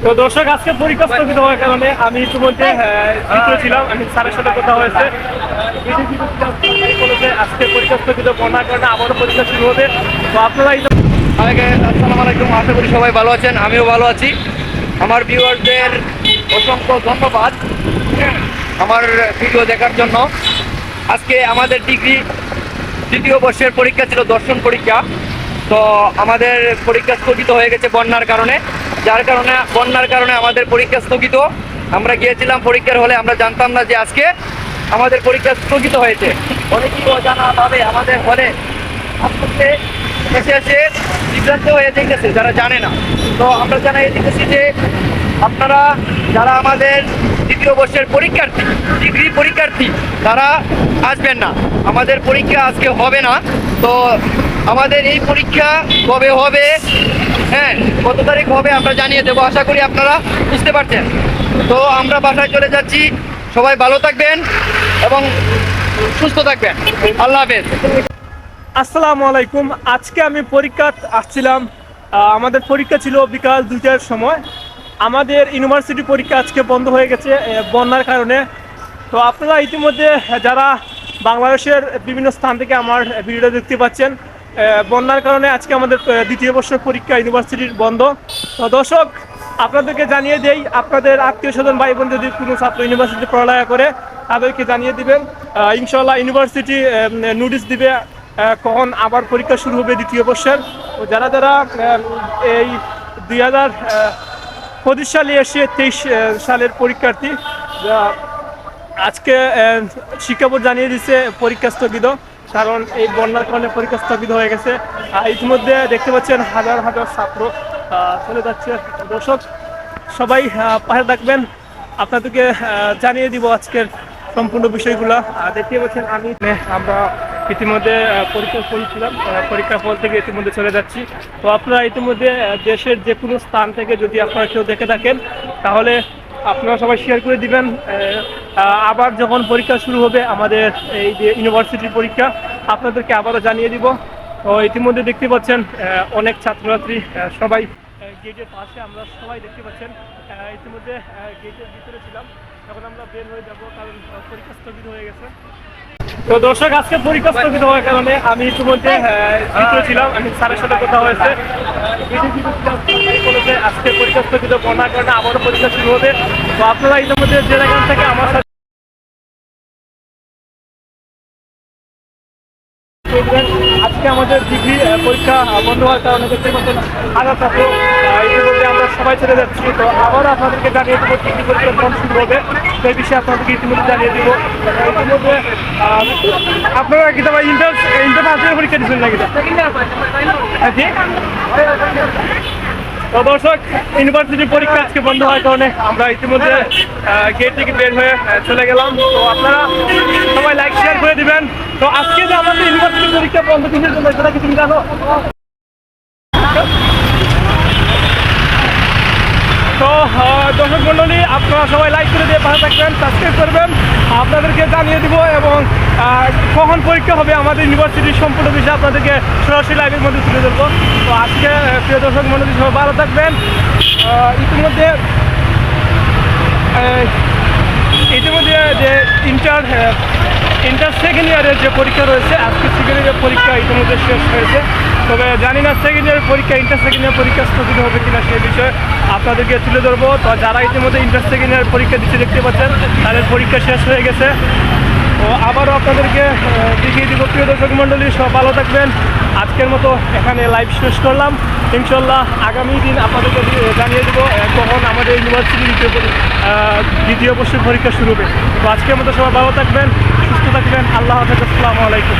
তো দর্শক, আজকে পরীক্ষা স্থগিত হওয়ার কারণে আমি ইতিমধ্যে ভিতরে ছিলাম। আমি স্যারের সাথে কথা হয়েছে, বলেছে আজকে পরীক্ষা স্থগিত বন্যার কারণে আবারও পরীক্ষা শুরু হবে। তো আপনারা আসসালামু আলাইকুম, আশা করি সবাই ভালো আছেন, আমিও ভালো আছি। আমার ভিউয়ারদের অসংখ্য ধন্যবাদ আমার ভিডিও দেখার জন্য। আজকে আমাদের ডিগ্রি দ্বিতীয় বর্ষের পরীক্ষা ছিল, দর্শন পরীক্ষা। তো আমাদের পরীক্ষা স্থগিত হয়ে গেছে বন্যার কারণে, বন্যার কারণে আমাদের পরীক্ষা স্থগিত। আমরা গিয়েছিলাম পরীক্ষার হলে, আমরা জানতাম না যে আজকে আমাদের পরীক্ষা স্থগিত হয়েছে। অনেকেই অজানাভাবে আমাদের হলে আস্তে এসে বিভ্রান্ত হয়ে যেতেছে যারা জানে না। তো আমরা জানাই দিতেছি যে আপনারা যারা আমাদের দ্বিতীয় বর্ষের পরীক্ষার্থী, ডিগ্রি পরীক্ষার্থী, তারা আসবেন না। আমাদের পরীক্ষা আজকে হবে না। তো আমাদের এই পরীক্ষা কবে হবে, কত তারিখ হবে আমরা জানিয়ে দেবো। আশা করি আপনারা বুঝতে পারছেন। তো আমরা বাসায় চলে যাচ্ছি। সবাই ভালো থাকবেন এবং সুস্থ থাকবেন। আল্লাহ হাফেজ। আসসালামু আলাইকুম। আজকে আমি পরীক্ষা আসছিলাম। আমাদের পরীক্ষা ছিল বিকাল 2টার সময়। আমাদের ইউনিভার্সিটি পরীক্ষা আজকে বন্ধ হয়ে গেছে বন্যার কারণে। তো আপনারা ইতিমধ্যে যারা বাংলাদেশের বিভিন্ন স্থান থেকে আমার ভিডিওটা দেখতে পাচ্ছেন, বন্যার কারণে আজকে আমাদের দ্বিতীয় বর্ষের পরীক্ষা ইউনিভার্সিটির বন্ধ। তো দর্শক, আপনাদেরকে জানিয়ে দেই, আপনাদের আত্মীয় স্বজন ভাই বোন যদি কোনো ছাত্র ইউনিভার্সিটি পড়ালেখা করে তাদেরকে জানিয়ে দিবেন। ইনশাল্লাহ ইউনিভার্সিটি নোটিশ দিবে কখন আবার পরীক্ষা শুরু হবে দ্বিতীয় বর্ষের। তো যারা এই 2025 সালে এসে 23 সালের পরীক্ষার্থী, আজকে শিক্ষা বোর্ড জানিয়ে দিচ্ছে পরীক্ষা স্থগিত, কারণ এই বন্যার কারণে পরীক্ষা স্থগিত হয়ে গেছে। ইতিমধ্যে দেখতে পাচ্ছেন হাজার হাজার ছাত্র চলে যাচ্ছে। দর্শক, সবাই পাশে থাকবেন, আপনাদেরকে জানিয়ে দিব আজকের সম্পূর্ণ বিষয়গুলো। দেখতে পাচ্ছেন আমরা ইতিমধ্যে পরীক্ষা করেছিলাম, পরীক্ষার ফল থেকে ইতিমধ্যে চলে যাচ্ছি। তো আপনারা ইতিমধ্যে দেশের যে কোনো স্থান থেকে যদি আপনারা কেউ দেখে থাকেন, তাহলে আপনারা সবাই শেয়ার করে দিবেন। আবার যখন পরীক্ষা শুরু হবে আমাদের এই যে ইউনিভার্সিটির পরীক্ষা, আপনাদেরকে আবারও জানিয়ে দিব। তো ইতিমধ্যে দেখতে পাচ্ছেন অনেক ছাত্রছাত্রী সবাই গেটের পাশে, আমরা সবাই দেখতে পাচ্ছেন। ইতিমধ্যে গেটের ভিতরে ছিলাম, এখন আমরা বের হয়ে যাব, কারণ পরীক্ষা স্থগিত হয়ে গেছে। তো দর্শক, আজকে পরীক্ষা স্থগিত হওয়ার কারণে আমি ইতিমধ্যে ভিতরে ছিলাম। আমি স্যারের সাথে কথা হয়েছে, বলেছে আজকে পরীক্ষা স্থগিত বন্যার কারণে আবারও পরীক্ষা শুরু হবে। তো আপনারা ইতিমধ্যে যে জায়গা থেকে আমার সাথে আজকে আমাদের ডিগ্রি পরীক্ষা বন্ধ হওয়ার কারণে দেখতে পাচ্ছেন হাজার ছাত্র, ইতিমধ্যে আমরা সবাই চলে যাচ্ছি। তো আবারও আপনাদেরকে জানিয়ে দেবো ডিগ্রি পরীক্ষা কখন শুরু হবে, সেই বিষয়ে আপনাদেরকে ইতিমধ্যে জানিয়ে দিব। ইতিমধ্যে আপনারা কি তবে ইন্টার পরীক্ষা দিচ্ছেন নাকি? তো দর্শক, ইউনিভার্সিটির পরীক্ষা আজকে বন্ধ হওয়ার কারণে আমরা ইতিমধ্যে গেট থেকে বের হয়ে চলে গেলাম। তো আপনারা সবাই লাইক শেয়ার করে দিবেন। তো আজকে যে আমাদের ইউনিভার্সিটি পরীক্ষা বন্ধ কিসের জন্য, সেটা কি তুমি জানো? তো দর্শক মণ্ডলী, আপনারা সবাই লাইক করে দিয়ে পাশে থাকবেন, সাবস্ক্রাইব করবেন। আপনাদেরকে জানিয়ে দিব এবং কখন পরীক্ষা হবে আমাদের ইউনিভার্সিটির সম্পূর্ণ বিষয়ে আপনাদেরকে সরাসরি লাইভের মধ্যে তুলে ধরবো। তো আজকে প্রিয় দর্শক মণ্ডলী, সবাই ভালো থাকবেন। ইতিমধ্যে যে ইন্টার সেকেন্ড ইয়ারের যে পরীক্ষা রয়েছে, আজকে সেকেন্ড ইয়ারের পরীক্ষা ইতিমধ্যে শেষ হয়েছে। তবে জানি না সেকেন্ড ইয়ারের পরীক্ষা, ইন্টার সেকেন্ড ইয়ার পরীক্ষা স্থগিত হবে কিনা সেই বিষয়ে আপনাদেরকে তুলে ধরবো। তো যারা ইতিমধ্যে ইন্টার সেকেন্ড ইয়ার পরীক্ষা দিতে দেখতে পাচ্ছেন, তাদের পরীক্ষা শেষ হয়ে গেছে। তো আবারও আপনাদেরকে দেখিয়ে দিব। প্রিয় দর্শক মণ্ডলী, সব ভালো থাকবেন। আজকের মতো এখানে লাইভ শেষ করলাম। ইনশাল্লাহ আগামী দিন আপনাদেরকে জানিয়ে দেবো কখন আমাদের ইউনিভার্সিটি দ্বিতীয় বর্ষের পরীক্ষা শুরু হবে। তো আজকের মতো সবাই ভালো থাকবেন, সুস্থ থাকবেন। আল্লাহ হাফেজ। আসসালামু আলাইকুম।